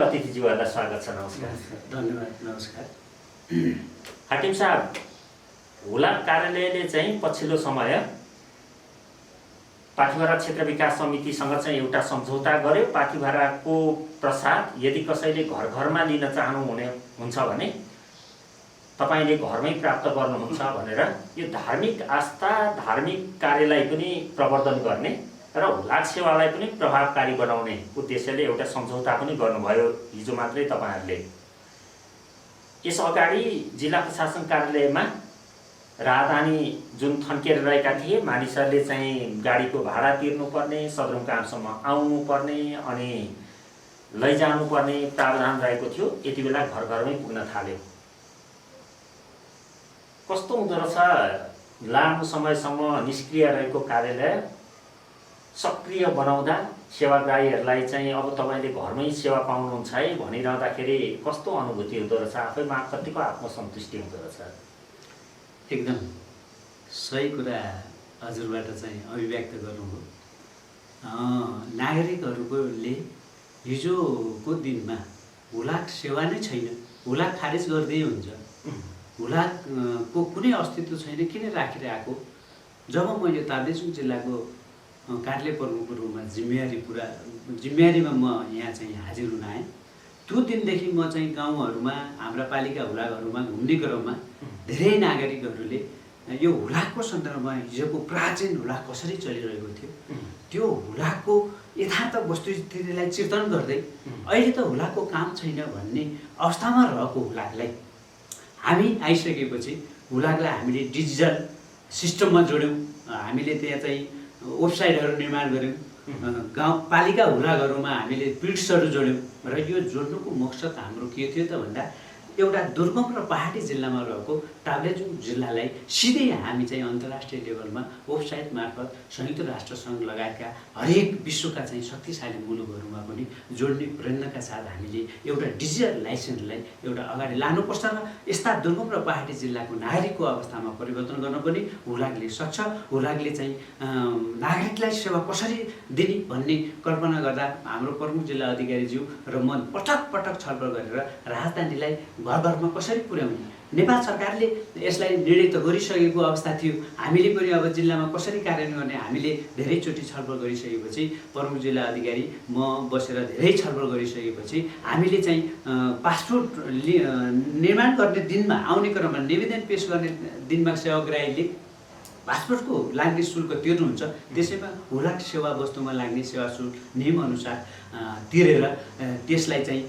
अतिथिज्यूहरूलाई स्वागत छ। नमस्कार। धन्यवाद। नमस्कार। हाकिम साहब, हुलाक कार्यालयले चाहिँ पछिल्लो समय पाथिभरा क्षेत्र विकास समितिसँग चाहिँ एउटा सम्झौता गर्यो। पाथिभराको प्रसाद यदि कसैले घर घरमा लिन चाहनुहुन्छ भने तपाईले घरमै प्राप्त गर्नुहुन्छ भनेर यो धार्मिक आस्था, धार्मिक कार्यलाई पनि प्रवर्धन गर्ने र हुलाक सेवालाई पनि प्रभावकारी बनाउने उद्देश्यले एउटा सम्झौता पनि गर्नुभयो हिजो मात्रै तपाईहरुले। यस अगाडि जिल्ला प्रशासन कार्यालयमा राहदानी जुन थन्केर रहेका थिए, मानिसहरूले चाहिँ गाडीको भाडा तिर्नुपर्ने, सदरमुकामसम्म आउनुपर्ने अनि लैजानुपर्ने प्रावधान रहेको थियो। यति बेला घर घरमै पुग्न थाल्यो। कस्तो हुँदो रहेछ लामो समयसम्म निष्क्रिय रहेको कार्यालय सक्रिय बनाउँदा सेवाग्राहीहरूलाई चाहिँ अब तपाईले घरमै सेवा पाउनुहुन्छ है भनिरहँदाखेरि कस्तो अनुभूति हुँदो रहेछ? आफैमा कतिको आत्मसन्तुष्टि हुँदो रहेछ? एकदम सही कुरा हजुरबाट चाहिँ अभिव्यक्त गर्नुभयो। नागरिकहरूले हिजोको दिनमा हुलाक सेवा नै छैन, हुलाक खारेज गर्दै हुन्छ, हुलाकको कुनै अस्तित्व छैन, किन राखिरहेको? जब मैले ताप्लेजुङ जिल्लाको कार्यालय प्रमुखको रूपमा जिम्मेवारीमा म यहाँ चाहिँ हाजिर हुन आएँ, त्यो दिनदेखि म चाहिँ गाउँहरूमा, हाम्रा पालिका हुलाकहरूमा घुम्ने क्रममा धेरै नागरिकहरूले यो हुलाकको सन्दर्भमा हिजोको प्राचीन हुलाक कसरी चलिरहेको थियो, त्यो हुलाकको यथार्थ वस्तुस्थितिलाई चिन्तन गर्दै अहिले त हुलाकको काम छैन भन्ने अवस्थामा रहेको हुलाकलाई हामी आइसकेपछि हुलाकलाई हामीले डिजिटल सिस्टममा जोड्यौँ। हामीले त्यहाँ चाहिँ वेबसाइटहरू निर्माण गऱ्यौँ। गाउँपालिका हुलाकहरूमा हामीले पिट्सहरू जोड्यौँ र यो जोड्नुको मकसद हाम्रो के थियो त भन्दा एउटा दुर्गम र पहाडी जिल्लामा रहेको ताप्लेजुङ जिल्लालाई सिधै हामी चाहिँ अन्तर्राष्ट्रिय लेभलमा वेबसाइट मार्फत संयुक्त राष्ट्र सङ्घ लगायतका हरेक विश्वका चाहिँ शक्तिशाली मुलुकहरूमा पनि जोड्ने प्रयत्नका साथ हामीले एउटा डिजिटल लाइसेन्सलाई एउटा अगाडि लानुपर्छ र यस्ता दुर्गम र पहाडी जिल्लाको नागरिकको अवस्थामा परिवर्तन गर्न पनि हुलाकले सक्छ। हुलाकले चाहिँ नागरिकलाई सेवा कसरी दिने भन्ने कल्पना गर्दा हाम्रो प्रमुख जिल्ला अधिकारीज्यू र म पटक पटक छलफल गरेर राजधानीलाई घर घरमा कसरी पुर्याउने, नेपाल सरकारले यसलाई निर्णय त गरिसकेको अवस्था थियो, हामीले पनि अब जिल्लामा कसरी कार्यान्वयन गर्ने हामीले धेरैचोटि छलफल गरिसकेपछि प्रमुख जिल्ला अधिकारी म बसेर धेरै छलफल गरिसकेपछि हामीले चाहिँ पासपोर्ट निर्माण गर्ने दिनमा, आउने क्रममा निवेदन पेश गर्ने दिनमा सेवाग्राहीले पासपोर्टको लाग्ने शुल्क तिर्नुहुन्छ, त्यसैमा हुलाक सेवा वस्तुमा लाग्ने सेवा शुल्क नियमअनुसार तिरेर त्यसलाई चाहिँ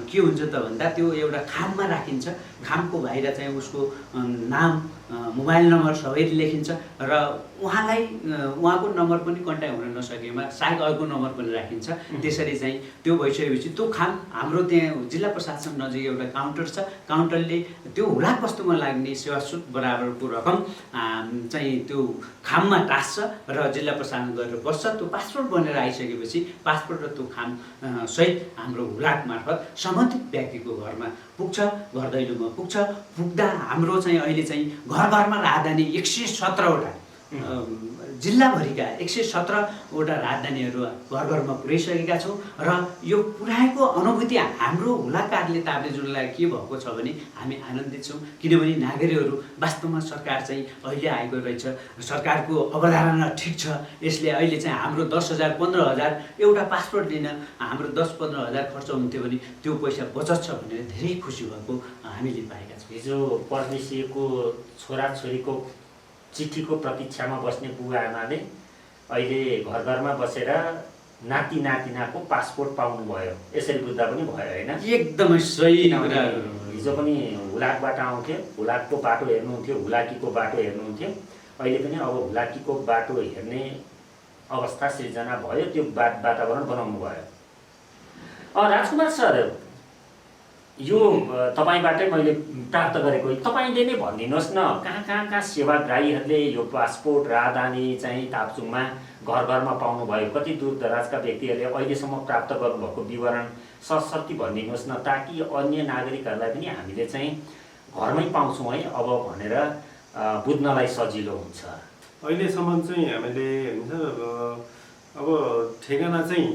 के हुन्छ त भन्दा त्यो एउटा खाममा राखिन्छ। खामको बाहिर चाहिँ उसको नाम, मोबाइल नम्बर सबै लेखिन्छ र उहाँको नम्बर पनि कन्ट्याक्ट हुन नसकेमा सायद अर्को नम्बर पनि राखिन्छ। त्यसरी चाहिँ त्यो भइसकेपछि त्यो खाम हाम्रो त्यहाँ जिल्ला प्रशासन नजिक एउटा काउन्टर छ, काउन्टरले त्यो हुलाक वस्तुमा लाग्ने सेवा शुल्क बराबरको रकम चाहिँ त्यो खाममा टाँस्छ र जिल्ला प्रशासन गरेर बस्छ। त्यो पासपोर्ट बनेर आइसकेपछि पासपोर्ट र त्यो खाम सहित हाम्रो हुलाक मार्फत सम्बन्धित व्यक्तिको घरमा पुग्छ, घर दैलोमा पुग्छ। पुग्दा हाम्रो चाहिँ अहिले चाहिँ घर घरमा राजधानी 117वटा जिल्लाभरिका 117वटा राजधानीहरू घर घरमा पुर्याइसकेका छौँ र यो पुर्याएको अनुभूति हाम्रो हुलाक कार्यालय ताप्लेजुङलाई के भएको छ भने हामी आनन्दित छौँ, किनभने नागरिकहरू वास्तवमा सरकार चाहिँ अहिले आएको रहेछ, सरकारको अवधारणा ठिक छ, यसले अहिले चाहिँ हाम्रो 10,000 15,000 एउटा पासपोर्ट लिन हाम्रो 10-15,000 खर्च हुन्थ्यो भने त्यो पैसा बचत छ भनेर धेरै खुसी भएको हामीले पाएका छौँ। हिजो परदेशीको छोराछोरीको चिठीको प्रतीक्षामा बस्ने बुवा आमाले अहिले घर घरमा बसेर नाति नातिनाको पासपोर्ट पाउनुभयो, यसरी बुझ्दा पनि भयो होइन? एकदमै सही कुरा। हिजो पनि हुलाकबाट आउँथ्यो, हुलाकको बाटो हेर्नुहुन्थ्यो, हुलाकीको बाटो हेर्नुहुन्थ्यो, अहिले पनि अब हुलाकीको बाटो हेर्ने अवस्था सिर्जना भयो, त्यो वातावरण बनाउनु भयो। राजकुमार सर, यो तपाईबाटै मैले प्राप्त गरेको, तपाईले नै भनिदिनुहोस् न, कहाँ सेवाग्राहीहरूले यो पासपोर्ट राहदानी चाहिँ ताप्लेजुङमा घर घरमा पाउनुभयो, कति दूर दराजका व्यक्तिहरूले अहिलेसम्म प्राप्त गर्नुभएको विवरण सरसर्ती भनिदिनुहोस् न, ताकि अन्य नागरिकहरूलाई पनि हामीले चाहिँ घरमै पाउँछौँ है अब भनेर बुझ्नलाई सजिलो हुन्छ। अहिलेसम्म चाहिँ हामीले हुन्छ अब ठेगाना चाहिँ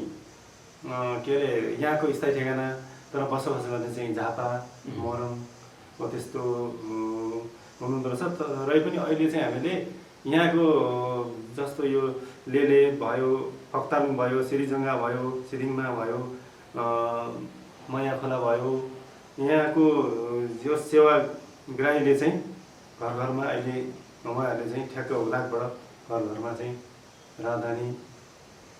के अरे यहाँको स्थायी ठेगाना तर बसोबास गर्ने चाहिँ झापा मोरङ हो त्यस्तो हुनुहुँदो रहेछ। र पनि अहिले चाहिँ हामीले यहाँको जस्तो यो लेले भयो, फक्तालुङ भयो, सिरिजङ्गा भयो, सिदिङमा भयो, मयाखोला भयो, यहाँको यो सेवाग्राहीले चाहिँ घर घरमा अहिले उहाँहरूले चाहिँ ठ्याक्क हुलाकबाट घर घरमा चाहिँ राजधानी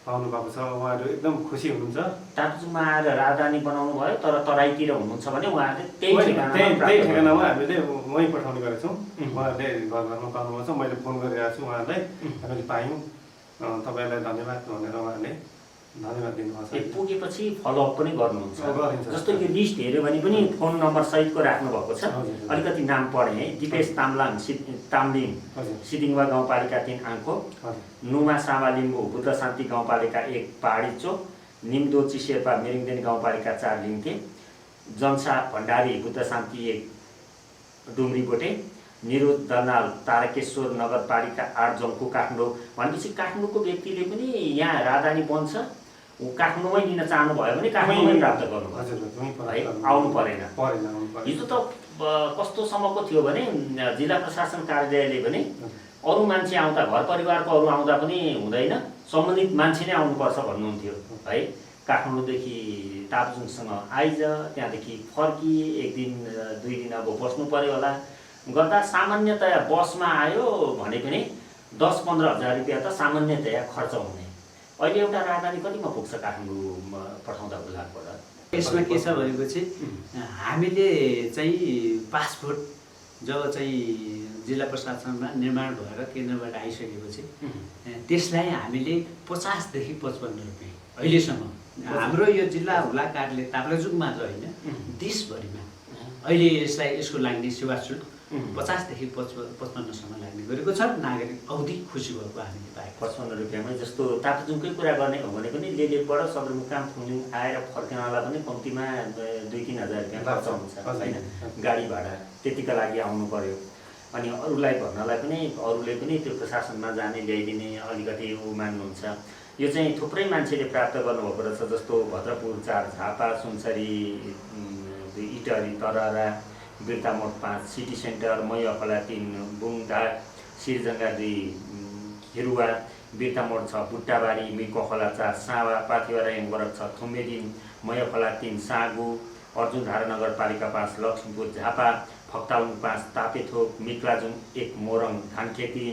पाउनु भएको छ। उहाँहरू एकदम खुसी हुनुहुन्छ। ताप्लेजुङमा आएर राजधानी बनाउनु भयो, तर तराईतिर हुनुहुन्छ भने उहाँहरूले त्यही ठेगानामा हामीले वहीँ पठाउने गरेका छौँ। उहाँहरूले घर घरमा पाउनुभएको छ। मैले फोन गरिरहेको छु उहाँहरूलाई, हामीले पायौँ, तपाईँलाई धन्यवाद भनेर उहाँहरूले धन्यवाद दिनुभएको छ। पुगेपछि फलोअप पनि गर्नुहुन्छ। जस्तो यो लिस्ट हेऱ्यो भने पनि फोन नम्बर सहितको राख्नु भएको छ। अलिकति नाम पढेँ है, दिपेश तामलिङ सिदिङवा गाउँपालिका 3 आङ्को, नुमा सामा लिम्बू बुद्ध शान्ति गाउँपालिका 1 पहाडी चोक, निम्दोची शेर्पा मिरिङदेन गाउँपालिका 4 लिङ्के, जन्सा भण्डारी बुद्ध शान्ति 1 डुम्री बोटे, निरोध दर्नाल तारकेश्वर नगरपालिका 8 जङ्कु काठमाडौँ। भनेपछि काठमाडौँको व्यक्तिले पनि यहाँ राजधानी बन्छ, काठमाडौँमै लिन चाहनुभयो भने काठमाडौँमै प्राप्त गर्नुभयो है, आउनु परेन। हिजो त कस्तोसम्मको थियो भने जिल्ला प्रशासन कार्यालयले भने अरू मान्छे आउँदा, घर परिवारको अरू आउँदा पनि हुँदैन, सम्बन्धित मान्छे नै आउनुपर्छ भन्नुहुन्थ्यो है। काठमाडौँदेखि ताप्लेजुङसँग आइज, त्यहाँदेखि फर्की 1 दिन 2 दिन अब बस्नु पर्यो होला गर्दा सामान्यतया बसमा आयो भने पनि 10-15 हजार रुपियाँ त सामान्यतया खर्च हुने। अहिले एउटा राजधानी कतिमा पुग्छ काठमाडौँमा पठाउँदा हुलाकबाट? यसमा के छ भनेपछि हामीले चाहिँ पासपोर्ट जब चाहिँ जिल्ला प्रशासनमा निर्माण भएर केन्द्रबाट आइसकेपछि त्यसलाई हामीले 50 देखि 55 रुपियाँ अहिलेसम्म हाम्रो यो जिल्ला हुला कार्यालय ताप्लेजुङ मात्र होइन देशभरिमा अहिले यसको लाग्ने सेवा शुल्क 50 देखि 55 सम्म लाग्ने गरेको छ। नागरिक औधी खुसी भएको हामीले पाएको। 55 रुपियाँमै जस्तो ताप्लेजुङकै कुरा गर्ने हो भने पनि लेलेबाट सदरमुकाम फुङलिङ आएर फर्किनलाई पनि कम्तीमा 2-3 हजार रुपियाँ खर्च हुन्छ होइन, गाडी भाडा त्यतिका लागि आउनु पर्यो। अनि अरूलाई भन्नलाई पनि अरूले पनि त्यो प्रशासनमा जाने ल्याइदिने अलिकति ऊ मान्नुहुन्छ। यो चाहिँ थुप्रै मान्छेले प्राप्त गर्नुभएको रहेछ। जस्तो भद्रपुर 4, झापा, सुनसरी 2, इटहरी, तररा, बिर्तामोड 5, सिटी सेन्टर, मयखोला 3, बुङघाट, सिरजङ्गा 2, खेरुवा, बिर्तामोड 6, बुट्टाबारी, मिर्कोखोला 4, सावा, पाथिभरा हेमगरक 6, थुमेदिन, मयखोला 3, सागु, अर्जुनधारा नगरपालिका 5, लक्ष्मीपुर, झापा, फक्तालुङ 5, तापेथोक, मिक्लाजुङ 1, मोरङ, धानखेती,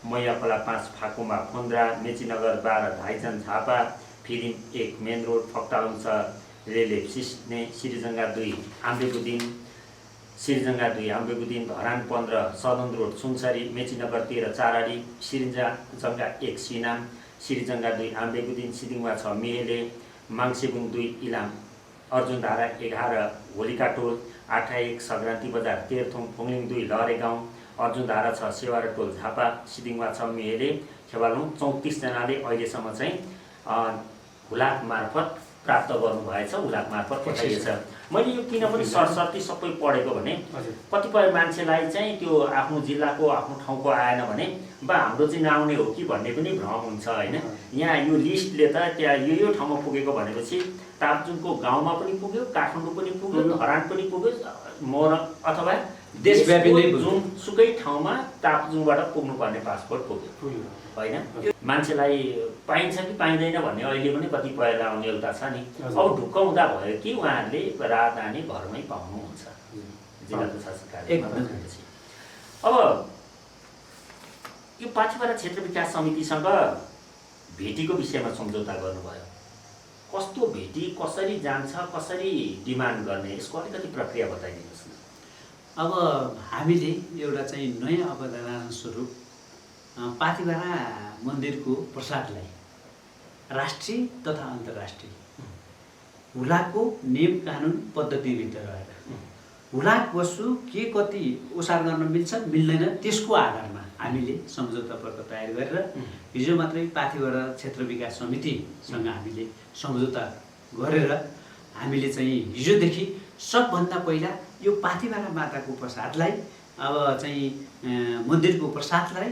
मयखोला 5, फाकुमा, फुन्द्रा, मेचीनगर 12, धाइजन, झापा, फिरिम 1, मेन रोड, फक्तालुङ 6, रेले सिस्ने, सिरिजङ्गा 2, आम्बेबुदिन, सिरिजङ्गा 2, आम्बेबुदिन, धरान 15, सदन रोड, सुनसरी, मेचीनगर 13, चाराडी, सिरिजङ्गा 1, सिनाम, सिरिजङ्गा 2, आम्बेबुदिन, सिदिङवा 6, मेले, माङसेबुङ 2, इलाम, अर्जुनधारा 11, होलिकाटोल, 8-1, सङ्क्रान्ति बजार, तेह्रथुम, फुङलिङ 2, लहरे गाउँ, अर्जुनधारा 6, सेवार टोल, झापा, सिदिङवा 6, मेले, खेवालुङ 34 जनाले अहिलेसम्म चाहिँ हुलाक मार्फत प्राप्त गर्नुभएछ, हुलाक मार्फत पठाइएछ। मैले यो किन पनि सरसर्ती सबै पढेको भने कतिपय मान्छेलाई चाहिँ त्यो आफ्नो जिल्लाको आफ्नो ठाउँको आएन भने बा हाम्रो चाहिँ नआउने हो कि भन्ने पनि भ्रम हुन्छ होइन। यहाँ यो लिस्टले त त्यहाँ यो ठाउँमा पुगेको भनेपछि ताप्लेजुङको गाउँमा पनि पुग्यो, काठमाडौँ पनि पुग्यो, धरान पनि पुग्यो, मोरङ अथवा देशव्यापी नै जुनसुकै ठाउँमा ताप्लेजुङबाट पुग्नुपर्ने पासपोर्ट पुग्यो होइन। मान्छेलाई पाइन्छ कि पाइँदैन भन्ने अहिले पनि कतिपयलाई आउने एउटा छ नि। अब ढुक्क हुँदा भयो कि उहाँहरूले राजधानी घरमै पाउनुहुन्छ जिल्ला प्रशासन कार्यालयमा। अब यो पाथिभरा क्षेत्र विकास समितिसँग भेटीको विषयमा सम्झौता गर्नुभयो। कस्तो भेटी, कसरी जान्छ, कसरी डिमान्ड गर्ने, यसको अलिकति प्रक्रिया बताइदिनुहोस् न। अब हामीले एउटा चाहिँ नयाँ अवधारणा स्वरूप पाथिभरा मन्दिरको प्रसादलाई राष्ट्रिय तथा अन्तर्राष्ट्रिय हुलाकको नियम कानुन पद्धतिभित्र रहेर हुलाक वस्तु के कति ओसार गर्न मिल्छ मिल्दैन त्यसको आधारमा हामीले सम्झौता पत्र तयार गरेर हिजो मात्रै पाथिभरा क्षेत्र विकास समितिसँग हामीले सम्झौता गरेर हामीले चाहिँ हिजोदेखि सबभन्दा पहिला यो पाथिभरा माताको प्रसादलाई अब चाहिँ मन्दिरको प्रसादलाई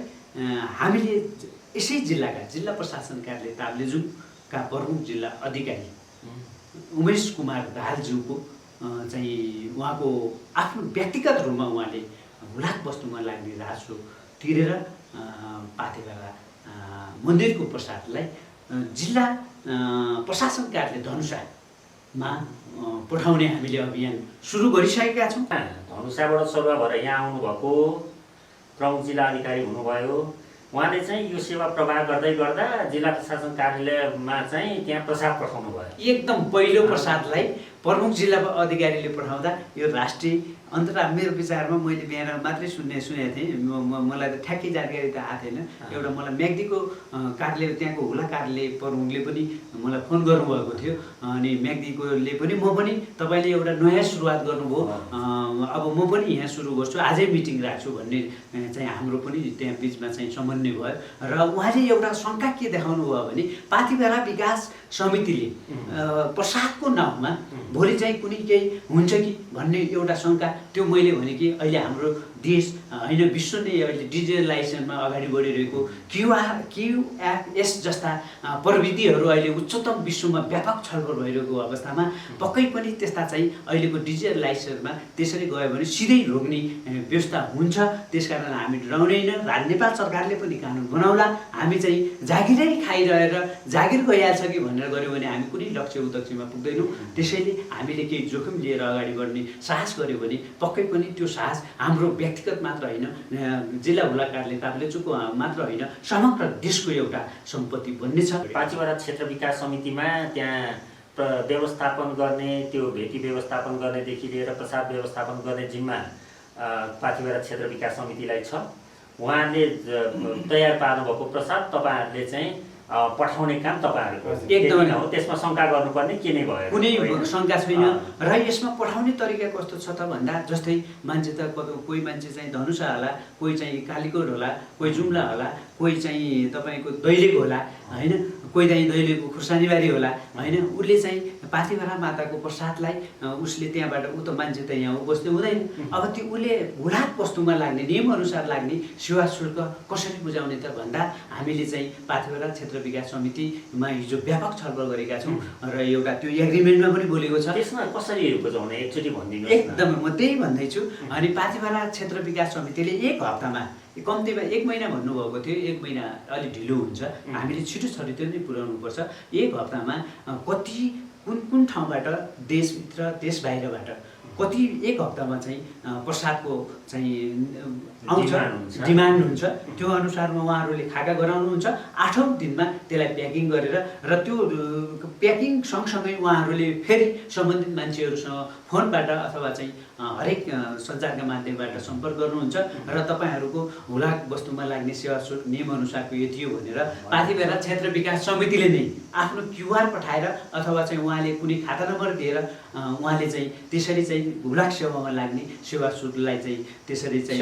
हामीले यसै जिल्लाका जिल्ला प्रशासन कार्यालय ताप्लेजुङका प्रमुख जिल्ला अधिकारी उमेश कुमार दाहालज्यूको चाहिँ उहाँको आफ्नो व्यक्तिगत रूपमा उहाँले हुलाक वस्तुमा लाग्ने राजस्व तिरेर पाथेघरा मन्दिरको प्रसादलाई जिल्ला प्रशासन कार्यालय धनुषामा पठाउने हामीले अभियान सुरु गरिसकेका छौँ। धनुषाबाट सरुवा भएर यहाँ आउनुभएको प्रमुख जिल्ला अधिकारी हुनुभयो, उहाँले चाहिँ यो सेवा प्रवाह गर्दै गर्दा जिल्ला प्रशासन कार्यालयमा चाहिँ त्यहाँ प्रसाद पठाउनु भयो। एकदम पहिलो प्रसादलाई प्रमुख जिल्ला अधिकारीले पठाउँदा यो राष्ट्रिय मेरो विचारमा मैले बिहान मात्रै सुनेको थिएँ, मलाई त ठ्याक्कै जानकारी त आएको थिएन। एउटा मलाई म्याग्दीको कार्यालय त्यहाँको हुला कार्यालय प्रमुखले पनि मलाई फोन गर्नुभएको थियो, अनि म्याग्दीकोले पनि म पनि तपाईँले एउटा नयाँ सुरुवात गर्नुभयो, अब म पनि यहाँ सुरु गर्छु, आजै मिटिङ राख्छु भन्ने चाहिँ हाम्रो पनि त्यहाँ बिचमा चाहिँ समन्वय भयो। र उहाँले एउटा शङ्का के देखाउनु भयो भने पाथिभरा विकास समितिले प्रसादको नाउँमा भोलि चाहिँ कुनै केही हुन्छ कि भन्ने एउटा शङ्का, त्यो मैले भने कि अहिले हाम्रो देश होइन विश्व नै अहिले डिजिटलाइजेसनमा अगाडि बढिरहेको QRS जस्ता प्रविधिहरू अहिले उच्चतम विश्वमा व्यापक छलफल भइरहेको अवस्थामा पक्कै पनि त्यस्ता चाहिँ अहिलेको डिजिटलाइजेसनमा त्यसरी गयो भने सिधै रोक्ने व्यवस्था हुन्छ। त्यसकारण हामी डराउदैन, नेपाल सरकारले पनि कानुन बनाउला, हामी चाहिँ जागिरै खाइरहेर जागिर गइहाल्छ कि भनेर गऱ्यौँ भने हामी कुनै लक्ष्य उद्देश्यमा पुग्दैनौँ। त्यसैले हामीले केही जोखिम लिएर अगाडि बढ्ने साहस गऱ्यौँ भने पक्कै पनि त्यो साहस हाम्रो व्यक्तिगत मात्र होइन, जिल्ला हुला कार्यालय ताप्लेजुङको मात्र होइन, समग्र देशको एउटा सम्पत्ति बन्नेछ। पाथिभरा क्षेत्र विकास समितिमा त्यहाँ व्यवस्थापन गर्ने, त्यो भेटी व्यवस्थापन गर्नेदेखि लिएर प्रसाद व्यवस्थापन गर्ने जिम्मा पाथिभरा क्षेत्र विकास समितिलाई छ। उहाँले तयार पार्नुभएको प्रसाद तपाईँहरूले चाहिँ पठाउने काम तपाईँहरूको एकदमै हो, त्यसमा शङ्का गर्नुपर्ने के नै भयो? कुनै शङ्का छैन। र यसमा पठाउने तरिका कस्तो छ त भन्दा जस्तै मान्छे त कोही मान्छे चाहिँ धनुषा होला, कोही चाहिँ कालीकोट होला, कोही जुम्ला होला, कोही चाहिँ तपाईँको दैलेख होला होइन, कोही चाहिँ दैलेखको खुर्सानीबारी होला होइन, उसले चाहिँ पाथिभरा माताको प्रसादलाई उसले त्यहाँबाट ऊ त मान्छे त यहाँ बस्नु हुँदैन। अब त्यो उसले हुलाक वस्तुमा लाग्ने नियमअनुसार लाग्ने सेवा शुल्क कसरी बुझाउने त भन्दा हामीले चाहिँ पाथिभरा क्षेत्र विकास समितिमा हिजो व्यापक छलफल गरेका छौँ र एउटा त्यो एग्रिमेन्टमा पनि बोलेको छ। त्यसमा कसरी बुझाउने एकचोटि भनिदिनु? एकदमै म त्यही भन्दैछु। अनि पाथिभरा क्षेत्र विकास समितिले एक हप्तामा कम्तीमा 1 महिना भन्नुभएको थियो, 1 महिना अलिक ढिलो हुन्छ, हामीले छिटो छरितो नै पुर्याउनुपर्छ। 1 हप्तामा कति कुन ठाउँबाट देशभित्र देश बाहिरबाट कति 1 हप्तामा चाहिँ प्रसादको चाहिँ आउँछ डिमान्ड हुन्छ, त्यो अनुसारमा उहाँहरूले खाका गराउनुहुन्छ। 8औं दिनमा त्यसलाई प्याकिङ गरेर र त्यो प्याकिङ सँगसँगै उहाँहरूले फेरि सम्बन्धित मान्छेहरूसँग फोनबाट अथवा चाहिँ हरेक सञ्चारका माध्यमबाट सम्पर्क गर्नुहुन्छ र तपाईँहरूको हुलाक वस्तुमा लाग्ने सेवा शुल्क नियमअनुसारको यति हो भनेर पाथिभरा क्षेत्र विकास समितिले नै आफ्नो QR पठाएर अथवा चाहिँ उहाँले कुनै खाता नम्बर दिएर उहाँले चाहिँ त्यसरी चाहिँ हुलाक सेवामा लाग्ने सेवा शुल्कलाई चाहिँ त्यसरी चाहिँ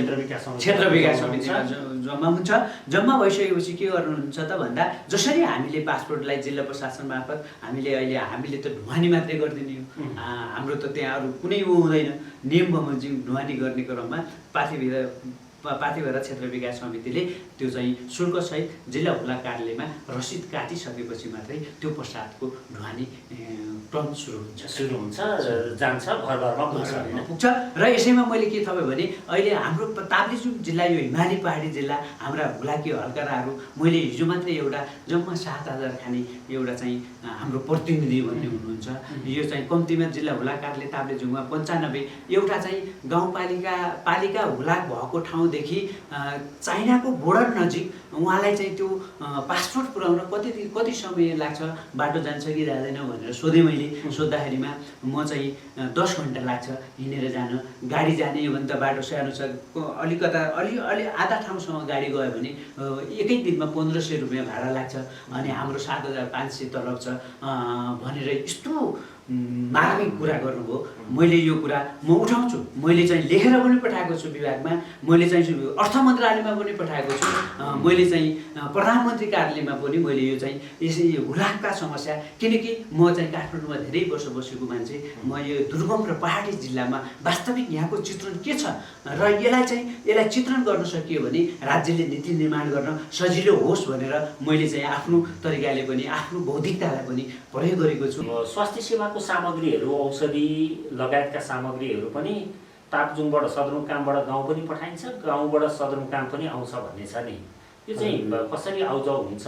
क्षेत्र विकास समितिमा जम्मा हुन्छ। जम्मा भइसकेपछि के गर्नुहुन्छ त भन्दा जसरी हामीले पासपोर्टलाई जिल्ला प्रशासन मार्फत हामीले त ढुवानी मात्रै गरिदिने हो, हाम्रो त त्यहाँ अरू कुनै हुँदैन। नियम बमोजिम ढुवानी गर्ने क्रममा पाथिभरा क्षेत्र विकास समितिले त्यो चाहिँ शुल्कसहित जिल्ला हुला कार्यालयमा रसिद काटिसकेपछि मात्रै त्यो प्रसादको ढुवानी क्रम सुरु हुन्छ, जान्छ, घर घरमा पुग्छ। र यसैमा मैले के थपेँ भने अहिले हाम्रो ताप्लेजुङ जिल्ला यो हिमाली पहाडी जिल्ला हाम्रा हुलाकी हल्कराहरू मैले हिजो मात्रै एउटा जम्मा 7,000 खाने एउटा चाहिँ हाम्रो प्रतिनिधि भन्ने हुनुहुन्छ। यो चाहिँ कम्तीमा जिल्ला हुला कार्यालय ताप्लेजुङमा 95 एउटा चाहिँ गाउँपालिका हुलाक भएको ठाउँदेखि चाइनाको बोर्डर नजिक उहाँलाई चाहिँ त्यो पासपोर्ट पुर्याउन कति समय लाग्छ, बाटो जान्छ कि जाँदैन भनेर सोधेँ मैले। सोद्धाखेरिमा म चाहिँ 10 घन्टा लाग्छ हिँडेर जान, गाडी जाने हो भने त बाटो सानो छ, अलि आधा ठाउँसम्म गाडी गयो भने एकै दिनमा 1500 रुपियाँ भाडा लाग्छ, अनि हाम्रो 7,500 तलब छ भनेर यस्तो मार्मिक कुरा गर्नुभयो। मैले यो कुरा म उठाउँछु, मैले चाहिँ लेखेर पनि पठाएको छु विभागमा, मैले चाहिँ अर्थ मन्त्रालयमा पनि पठाएको छु, मैले चाहिँ प्रधानमन्त्री कार्यालयमा पनि मैले यो चाहिँ यसै हुलाकका समस्या, किनकि म चाहिँ काठमाडौँमा धेरै वर्ष बसेको मान्छे, म यो दुर्गम र पहाडी जिल्लामा वास्तविक यहाँको चित्रण के छ र यसलाई चित्रण गर्न सकियो भने राज्यले नीति निर्माण गर्न सजिलो होस् भनेर मैले चाहिँ आफ्नो तरिकाले पनि आफ्नो बौद्धिकतालाई पनि प्रयोग गरेको छु। स्वास्थ्य सेवाको अस्पतालको सामग्रीहरू औषधि लगायतका सामग्रीहरू पनि तापजुङबाट सदरमुकामबाट गाउँ पनि पठाइन्छ, गाउँबाट सदरमुकाम पनि आउँछ भन्ने छ नि। यो चाहिँ कसरी आउजाउ हुन्छ,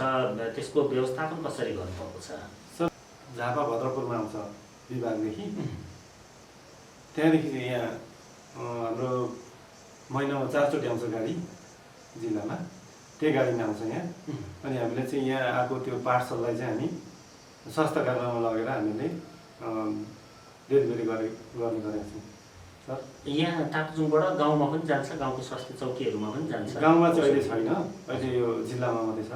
त्यसको व्यवस्थापन कसरी गर्नुभएको छ? सर झापा भद्रपुरमा आउँछ विभागदेखि, त्यहाँदेखि चाहिँ यहाँ हाम्रो महिनामा 4 चोटि आउँछ गाडी जिल्लामा, त्यही गाडीमा आउँछ यहाँ। अनि हामीले चाहिँ यहाँ आएको त्यो पार्सललाई चाहिँ हामी स्वास्थ्य केन्द्रमा लगेर हामीले डेलिभरी गर्ने गरेका छौँ सर। यहाँ तापजुङबाट गाउँमा पनि जान्छ, गाउँको स्वास्थ्य चौकीहरूमा पनि जान्छ? गाउँमा चाहिँ अहिले छैन, अहिले यो जिल्लामा मात्रै छ।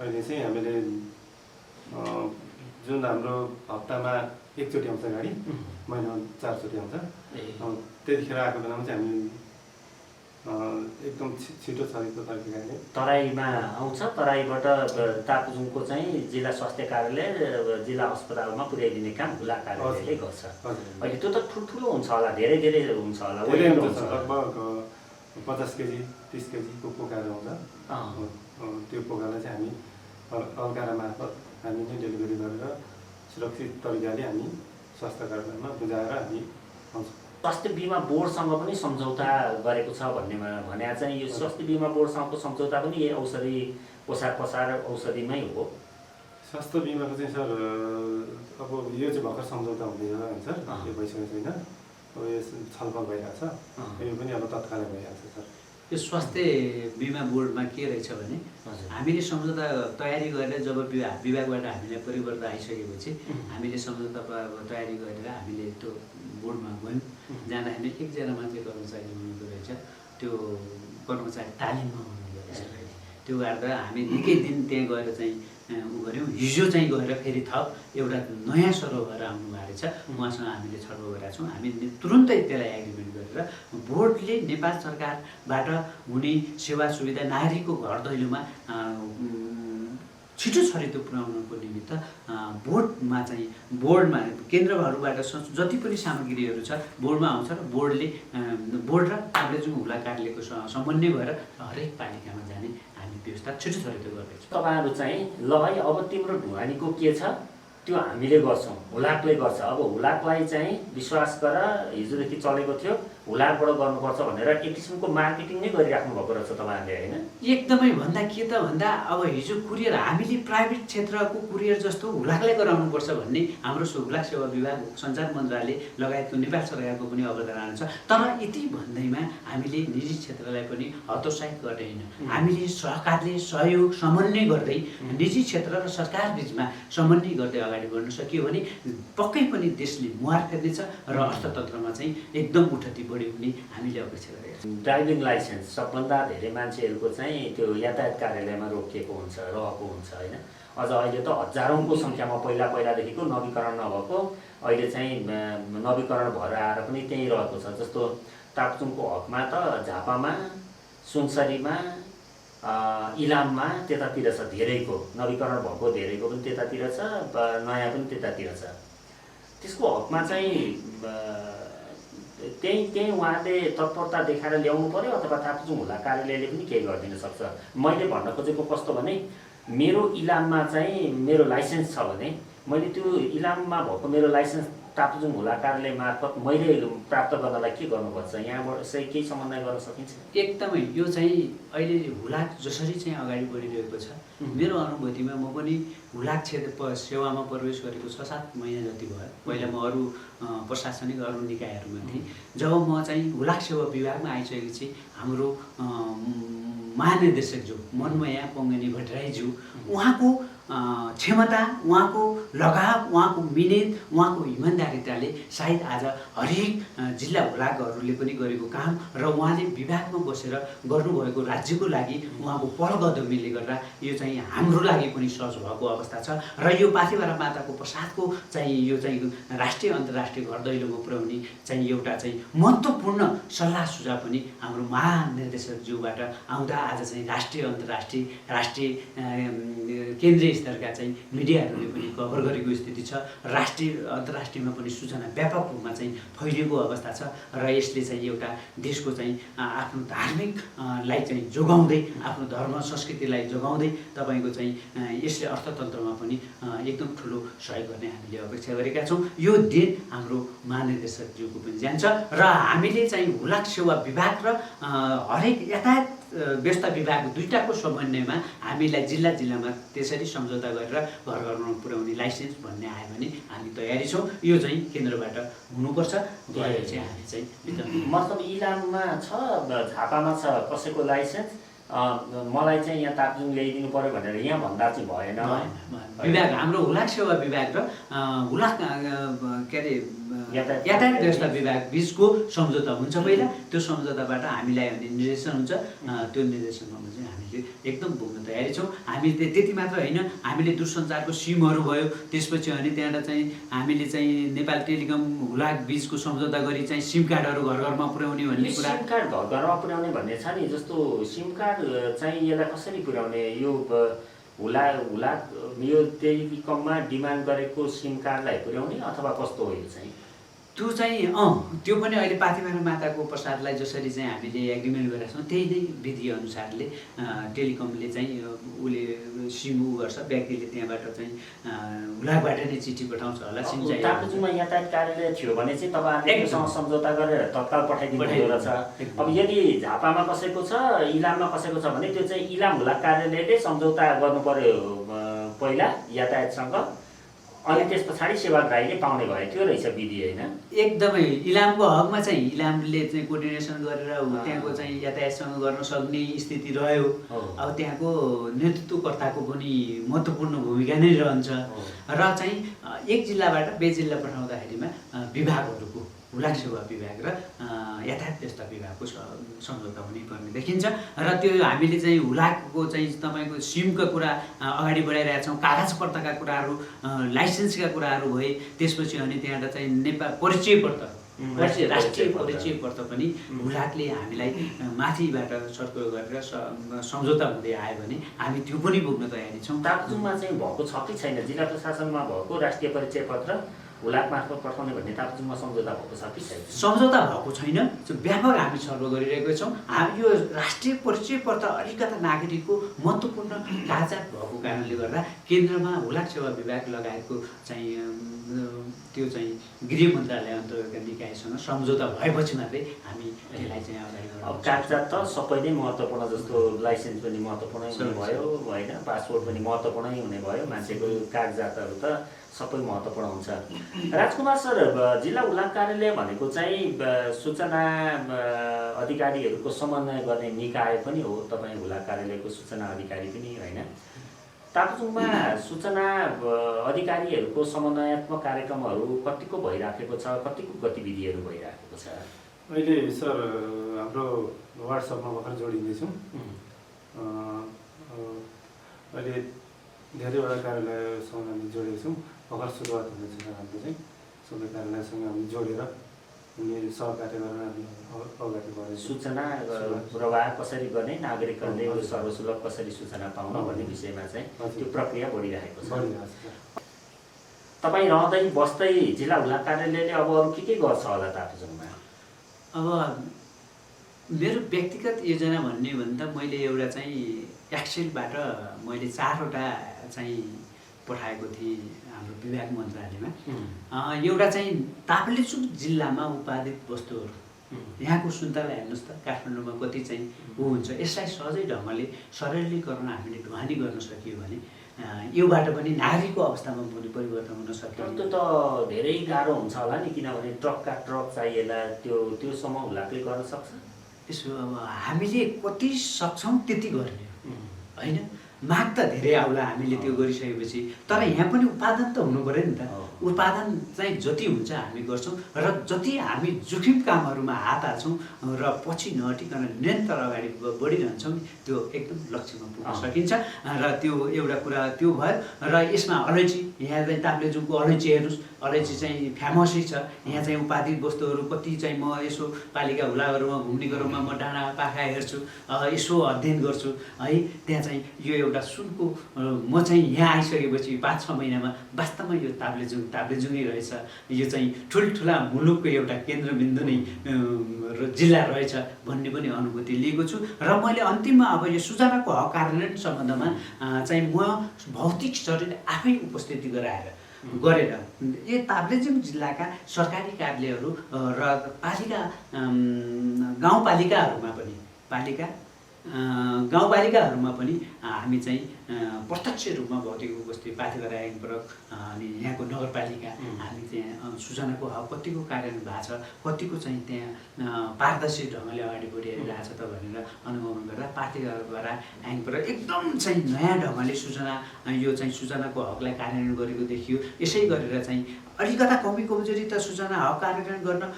अहिले चाहिँ हामीले जुन हाम्रो हप्तामा 1 चोटि आउँछ गाडी, महिनामा 4 चोटि आउँछ, त्यतिखेर आएको बेलामा चाहिँ हामी एकदम छिटो छरितो तरिकाले तराईमा आउँछ, तराईबाट तापजुङको चाहिँ जिल्ला स्वास्थ्य कार्यालय जिल्ला अस्पतालमा पुर्याइदिने काम हुलाक कार्यालयले गर्छ। अहिले त्यो त ठुल्ठुलो हुन्छ होला, धेरै धेरै हुन्छ होला? लगभग 50 केजी 30 केजीको पोकाएर आउँछ। त्यो पोकालाई चाहिँ हामी अलकारा मार्फत हामी नै डेलिभरी गरेर सुरक्षित तरिकाले हामी स्वास्थ्य कार्यालयमा बुझाएर हामी आउँछौँ। स्वास्थ्य बिमा बोर्डसँग पनि सम्झौता गरेको छ भन्नेमा भने चाहिँ यो स्वास्थ्य बिमा बोर्डसँगको सम्झौता पनि यही औषधि पसार औषधिमै हो? स्वास्थ्य बिमाको चाहिँ सर अब यो चाहिँ भर्खर सम्झौता हुँदैछ सर, यो भइसकेको छैन, अब यो छलफल भइरहेको छ, यो पनि अब तत्कालै भइरहेको छ सर। यो स्वास्थ्य बिमा बोर्डमा के रहेछ भने हामीले सम्झौता तयारी गरेर जब विभागबाट हामीलाई परिवर्तन आइसकेपछि हामीले सम्झौता तयारी गरेर हामीले त्यो बोर्डमा गयौँ। जाँदाखेरि एकजना मात्रै कर्मचारी हुनुहुँदो रहेछ, त्यो कर्मचारी तालिममा हुनुहुँदो रहेछ। त्यो गर्दा हामी निकै दिन त्यहाँ गएर चाहिँ उ गऱ्यौँ। हिजो चाहिँ गएर फेरि थप एउटा नयाँ सरो भएर आउनु भएको रहेछ, उहाँसँग हामीले छलफल गरेका छौँ। हामी तुरुन्तै त्यसलाई एग्रिमेन्ट गरेर बोर्डले नेपाल सरकारबाट हुने सेवा सुविधा नागरिकको घर दैलोमा छिटो छरितो पुर्याउनको निमित्त बोर्डमा चाहिँ बोर्डमा केन्द्रहरूबाट जति पनि सामग्रीहरू छ बोर्डमा आउँछ र बोर्ड र ताप्लेजुङ हुलाक कार्यालयको समन्वय भएर हरेक पालिकामा जाने हामी व्यवस्था छिटो छरितो गर्दैछौँ। तपाईँहरू चाहिँ ल है अब तिम्रो ढुवानीको के छ त्यो हामीले गर्छौँ, हुलाकले गर्छ। अब हुलाकलाई चाहिँ विश्वास गर, हिजोदेखि चलेको थियो हुलाकबाट गर्नुपर्छ भनेर एक किसिमको मार्केटिङ नै गरिराख्नु भएको रहेछ तपाईँहरूले, होइन? एकदमै भन्दा के त भन्दा अब हिजो कुरियर हामीले प्राइभेट क्षेत्रको कुरियर जस्तो हुलाकलाई गराउनुपर्छ भन्ने हाम्रो हुलाक सेवा विभाग, सञ्चार मन्त्रालय लगायतको नेपाल सरकारको पनि अवधारणा छ। तर यति भन्दैमा हामीले निजी क्षेत्रलाई पनि हतोत्साहित गर्ने होइन, हामीले सरकारले सहयोग समन्वय गर्दै निजी क्षेत्र र सरकार बिचमा समन्वय गर्दै अगाडि बढ्न सकियो भने पक्कै पनि देशले मुहार फेर्नेछ र अर्थतन्त्रमा चाहिँ एकदम उठती बढी हुने हामीले अपेक्षा गरेका छौँ। ड्राइभिङ लाइसेन्स सबभन्दा धेरै मान्छेहरूको चाहिँ त्यो यातायात कार्यालयमा रोकिएको हुन्छ, रहेको हुन्छ, होइन? अझ अहिले त हजारौँको सङ्ख्यामा पहिलादेखिको नवीकरण नभएको अहिले चाहिँ नवीकरण भएर आएर पनि त्यहीँ रहेको छ। जस्तो तापजुङको हकमा त झापामा, सुनसरीमा, इलाममा त्यतातिर छ धेरैको, नवीकरण भएको धेरैको पनि त्यतातिर छ, नयाँ पनि त्यतातिर छ। त्यसको हकमा चाहिँ त्यही उहाँले तत्परता देखाएर ल्याउनु पर्यो अथवा तापजुङ हुलाक कार्यालयले पनि केही गरिदिन सक्छ। मैले भन्न खोजेको कस्तो भने मेरो इलाममा चाहिँ मेरो लाइसेन्स छ भने मैले त्यो इलाममा भएको मेरो लाइसेन्स तापजुङ हुलाक कार्यालय मार्फत मैले प्राप्त गर्नलाई के गर्नुपर्छ? यहाँबाट चाहिँ केही समन्वय गर्न सकिन्छ? एकदमै यो चाहिँ अहिले हुलाक जसरी चाहिँ अगाडि बढिरहेको छ, मेरो अनुभूतिमा म पनि हुलाक क्षेत्र सेवामा प्रवेश गरेको 6-7 महिना जति भयो। पहिला म अरू प्रशासनिक अरू निकायहरूमा थिएँ। जब म चाहिँ हुलाक सेवा विभागमा आइसकेपछि हाम्रो महानिर्देशकज्यू मनमया पङ्गनी भट्टराईज्यू उहाँको क्षमता, उहाँको लगाव, उहाँको मिहिनेत, उहाँको इमान्दारिताले सायद आज हरेक जिल्ला हुलाकहरूले पनि गरेको काम र उहाँले विभागमा बसेर गर्नुभएको राज्यको लागि उहाँको पहलकदमीले गर्दा यो चाहिँ हाम्रो लागि पनि सहज भएको अवस्था छ। र यो पाथिभरा माताको प्रसादको चाहिँ यो चाहिँ राष्ट्रिय अन्तर्राष्ट्रिय घर दैलोमा पुर्याउने चाहिँ एउटा चाहिँ महत्त्वपूर्ण सल्लाह सुझाव पनि हाम्रो महानिर्देशकज्यूबाट आउँदा आज चाहिँ राष्ट्रिय अन्तर्राष्ट्रिय केन्द्रीय स्तरका चाहिँ मिडियाहरूले पनि कभर गरेको स्थिति छ। राष्ट्रिय अन्तर्राष्ट्रियमा पनि सूचना व्यापक रूपमा चाहिँ फैलिएको अवस्था छ र यसले चाहिँ एउटा देशको चाहिँ आफ्नो धार्मिकलाई चाहिँ जोगाउँदै आफ्नो धर्म संस्कृतिलाई जोगाउँदै तपाईँको चाहिँ यसले अर्थतन्त्रमा पनि एकदम ठुलो सहयोग गर्ने हामीले अपेक्षा गरेका छौँ। यो दिन हाम्रो महानिर्देशकज्यूको पनि जान्छ र हामीले चाहिँ हुलाक सेवा विभाग र हरेक यातायात व्यवस्था विभाग दुईटाको समन्वयमा हामीलाई जिल्ला जिल्लामा त्यसरी सम्झौता गरेर घर घरमा पुर्याउने लाइसेन्स भन्ने आयो भने हामी तयारी छौँ। यो चाहिँ केन्द्रबाट हुनुपर्छ, गएर चाहिँ हामी चाहिँ मतलब इलाममा छ, झापामा छ कसैको लाइसेन्स, मलाई चाहिँ यहाँ ताप्जुङ ल्याइदिनु पर्यो भनेर यहाँ भन्दा चाहिँ भएन। विभाग हाम्रो हुलाक सेवा विभाग र हुलाक के अरे यातायात व्यवस्था विभाग बिचको सम्झौता हुन्छ पहिला। त्यो सम्झौताबाट हामीलाई अनि निर्देशन हुन्छ, त्यो निर्देशनमा चाहिँ हामीले एकदम बोक्न तयारी छौँ। हामीले त्यति मात्र होइन, हामीले दूरसञ्चारको सिमहरू भयो, त्यसपछि अनि त्यहाँबाट चाहिँ हामीले चाहिँ नेपाल टेलिकम हुलाक बिचको सम्झौता गरी चाहिँ सिम कार्डहरू घर घरमा पुर्याउने भन्ने कुरा। सिम कार्ड घर घरमा पुर्याउने भन्ने छ नि, जस्तो सिम कार्ड चाहिँ यसलाई कसरी पुर्याउने, यो हुलाक यो टेलिकममा डिमान्ड गरेको सिम कार्डलाई पुर्याउने अथवा कस्तो हो यो चाहिँ? त्यो चाहिँ त्यो पनि अहिले पाथिभरा माताको प्रसादलाई जसरी चाहिँ हामीले एग्रिमेन्ट गरेका छौँ त्यही नै विधि अनुसारले टेलिकमले चाहिँ उसले सिम गर्छ, व्यक्तिले त्यहाँबाट चाहिँ हुलाकबाट नै चिठी पठाउँछ होला। सिम चाहिँ ताप्लेजुङमा यातायात कार्यालय थियो भने चाहिँ तपाईँहरूले त्योसँग सम्झौता गरेर तत्काल पठाइदिनु रहेछ। अब यदि झापामा कसैको छ, इलाममा कसैको छ भने त्यो चाहिँ इलाम हुलाक कार्यालयले सम्झौता गर्नु पर्यो पहिला यातायातसँग, अनि त्यस पछाडि सेवाग्राहीले पाउने भयो। त्यो रहेछ विधि होइन? एकदमै इलामको हकमा चाहिँ इलामले चाहिँ कोर्डिनेसन गरेर त्यहाँको चाहिँ यातायातसँग गर्न सक्ने स्थिति रह्यो। अब त्यहाँको नेतृत्वकर्ताको पनि महत्त्वपूर्ण भूमिका नै रहन्छ र चाहिँ एक जिल्लाबाट बे जिल्ला पठाउँदाखेरिमा विभागहरूको हुलाक सेवा विभाग र यातायात व्यवस्था विभागको सम्झौता पनि गर्ने देखिन्छ। र त्यो हामीले चाहिँ हुलाकको चाहिँ तपाईँको सिमको कुरा अगाडि बढाइरहेका छौँ, कागजपत्रका कुराहरू, लाइसेन्सका कुराहरू भए, त्यसपछि अनि त्यहाँबाट चाहिँ नेपाल परिचय पत्र, राष्ट्रिय परिचय पत्र पनि हुलाकले हामीलाई माथिबाट सर्कुलर गरेर सम्झौता हुँदै आयो भने हामी त्यो पनि बोक्न तयारी छौँ। ताप्लेजुङमा चाहिँ भएको छ कि छैन? जिल्ला प्रशासनमा भएको राष्ट्रिय परिचय पत्र हुलाक मार्फत पठाउने भन्ने ताप्लेजुङमा सम्झौता भएको छ कि छैन? सम्झौता भएको छैन, व्यापक हामी सर्वे गरिरहेको छौँ। हामी यो राष्ट्रिय परिचय पत्र अलिकता नागरिकको महत्त्वपूर्ण कागजात भएको कारणले गर्दा केन्द्रमा हुलाक सेवा विभाग लगायतको चाहिँ त्यो चाहिँ गृह मन्त्रालय अन्तर्गतका निकायसँग सम्झौता भएपछि मात्रै हामी यसलाई चाहिँ अगाडि बढाउँछौँ। अब कागजात त सबै नै महत्त्वपूर्ण, जस्तो लाइसेन्स पनि महत्त्वपूर्णै हुने भयो होइन, पासपोर्ट पनि महत्त्वपूर्णै हुने भयो, मान्छेको कागजातहरू त सबै महत्त्वपूर्ण हुन्छ। राजकुमार सर, जिल्ला हुलाक कार्यालय भनेको चाहिँ सूचना अधिकारीहरूको समन्वय गर्ने निकाय पनि हो। तपाईँ हुलाक कार्यालयको सूचना अधिकारी पनि होइन? ताप्लेजुङमा सूचना अधिकारीहरूको समन्वयात्मक कार्यक्रमहरू कतिको भइराखेको छ, कतिको गतिविधिहरू भइराखेको छ? अहिले सर हाम्रो वाट्सएपमा भर्खर जोडिँदैछौँ। अहिले धेरैवटा कार्यालयसँग हामी जोडेको छौँ। भर्खर सुरुवात हुँदैछ हाम्रो चाहिँ सबै कार्यालयसँग हामी जोडेर अनि सहकार्य गरेर हामी अगाडि बढेको। सूचना प्रवाह कसरी गर्ने, नागरिकहरूले सर्वसुलभ कसरी सूचना पाउन भन्ने विषयमा चाहिँ त्यो प्रक्रिया बढिरहेको छ। तपाईँ रहँदै बस्दै जिल्ला हुलाक कार्यालयले अब अरू के गर्छ होला ताप्लेजुङमा? अब मेरो व्यक्तिगत योजना भन्ने भने त मैले एउटा चाहिँ एक्सेलबाट मैले 4वटा चाहिँ पठाएको थिएँ हाम्रो विभाग मन्त्रालयमा। एउटा चाहिँ ताप्लेजुङ जिल्लामा उत्पादित वस्तुहरू, यहाँको सुन्तला हेर्नुहोस् त काठमाडौँमा कति चाहिँ हुन्छ, यसलाई सहजै ढङ्गले सरलीकरण हामीले ढुवानी गर्न सकियो भने योबाट पनि नागरिकको अवस्थामा पनि परिवर्तन हुन सक्छ। त्यो त धेरै गाह्रो हुन्छ होला नि, किनभने ट्रकका ट्रक चाहिएला, त्योसम्म हुलाकले गर्न सक्छ? यसो अब हामीले कति सक्छौँ त्यति गर्ने होइन, माग त धेरै आउला हामीले त्यो गरिसकेपछि, तर यहाँ पनि उत्पादन त हुनु पऱ्यो नि त। उत्पादन चाहिँ जति हुन्छ हामी गर्छौँ र जति हामी जोखिम कामहरूमा हात हाल्छौँ र पछि नहटिकन निरन्तर अगाडि बढिरहन्छौँ त्यो एकदम लक्ष्यमा पुग्न सकिन्छ। र त्यो एउटा कुरा त्यो भयो। र यसमा अलैँची, यहाँ चाहिँ ताप्लेजुङको अलैँची हेर्नुहोस्, अलैँची चाहिँ फेमसै छ। यहाँ चाहिँ उत्पादित वस्तुहरू कति चाहिँ म यसो पालिका हुलाहरूमा घुम्ने क्रममा म डाँडा पाखा हेर्छु, यसो अध्ययन गर्छु है। त्यहाँ चाहिँ यो एउटा सुनको म चाहिँ यहाँ आइसकेपछि 5-6 महिनामा वास्तवमा यो ताप्लेजुङै रहेछ। यो चाहिँ ठुल्ठुला मुलुकको एउटा केन्द्रबिन्दु नै जिल्ला रहेछ भन्ने पनि अनुभूति लिएको छु। र मैले अन्तिममा अब यो सुजनाको हक कार्यान्वयन सम्बन्धमा चाहिँ म भौतिक शरीर आफै उपस्थिति गरेर यो ताप्लेजुङ जिल्लाका सरकारी कार्यालयहरू र गाउँपालिकाहरूमा पनि हामी चाहिँ प्रत्यक्ष रूपमा भौतिक उपस्थिति पाथी गराएको प्रयोग अनि यहाँको नगरपालिका हामी त्यहाँ सूचनाको हक कतिको कार्यान्वयन भएको छ, कतिको चाहिँ त्यहाँ पारदर्शी ढङ्गले अगाडि बढिरहेको छ त भनेर अनुगमन गर्दा पार्टीद्वारा आइनपर एकदम चाहिँ नयाँ ढङ्गले यो चाहिँ सूचनाको हकलाई कार्यान्वयन गरेको देखियो। यसै गरेर चाहिँ अलिकता कमी कमजोरी त सूचना हक कार्यान्वयन गर्न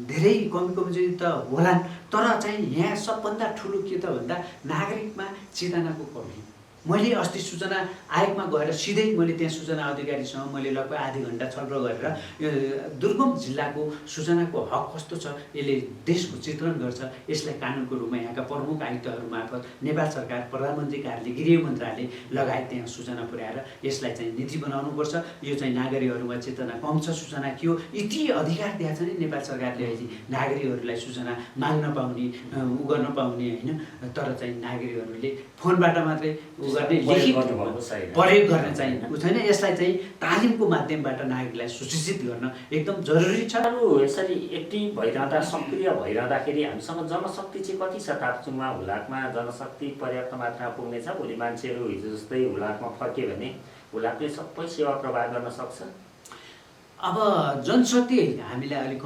धेरै कमी कमजोरी त होलान्, तर चाहिँ यहाँ सबभन्दा ठुलो के त भन्दा नागरिकमा चेतनाको कमी। मैले अस्ति सूचना आयोगमा गएर सिधै मैले त्यहाँ सूचना अधिकारीसँग मैले लगभग आधी घन्टा छलफल गरेर यो दुर्गम जिल्लाको सूचनाको हक कस्तो छ, यसले देशको चित्रण गर्छ, यसलाई कानुनको रूपमा यहाँका प्रमुख आयुक्तहरू मार्फत नेपाल सरकार, प्रधानमन्त्री कार्यालय, गृह मन्त्रालय लगायत त्यहाँ सूचना पुर्याएर यसलाई चाहिँ नीति बनाउनुपर्छ। यो चाहिँ नागरिकहरूमा चेतना कम छ, सूचना के हो यति अधिकार दिएको छ नि नेपाल सरकारले अहिले नागरिकहरूलाई सूचना माग्न पाउने गर्न पाउने होइन, तर चाहिँ नागरिकहरूले फोनबाट मात्रै प्रयोग गर्न चाहिँ छैन। यसलाई चाहिँ तालिमको माध्यमबाट नागरिकलाई सुशिक्षित गर्न एकदम जरुरी छ। यसरी एक्टिभ भइरहँदा सक्रिय भइरहँदाखेरि हामीसँग जनशक्ति चाहिँ कति छ? ताप्लेजुङमा हुलाकमा जनशक्ति पर्याप्त मात्रामा पुग्नेछ? भोलि मान्छेहरू हिजो जस्तै हुलाकमा फर्के भने हुलाकले सबै सेवा प्रवाह गर्न सक्छ? अब जनशक्ति हामीलाई अलिक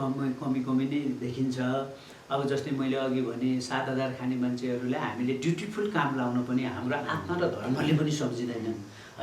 कमी नै देखिन्छ। अब जस्तै मैले अघि भने 7,000 खाने मान्छेहरूलाई हामीले ड्युटीफुल काम लाउन पनि हाम्रो आत्मा र धर्मले पनि सम्झिँदैन।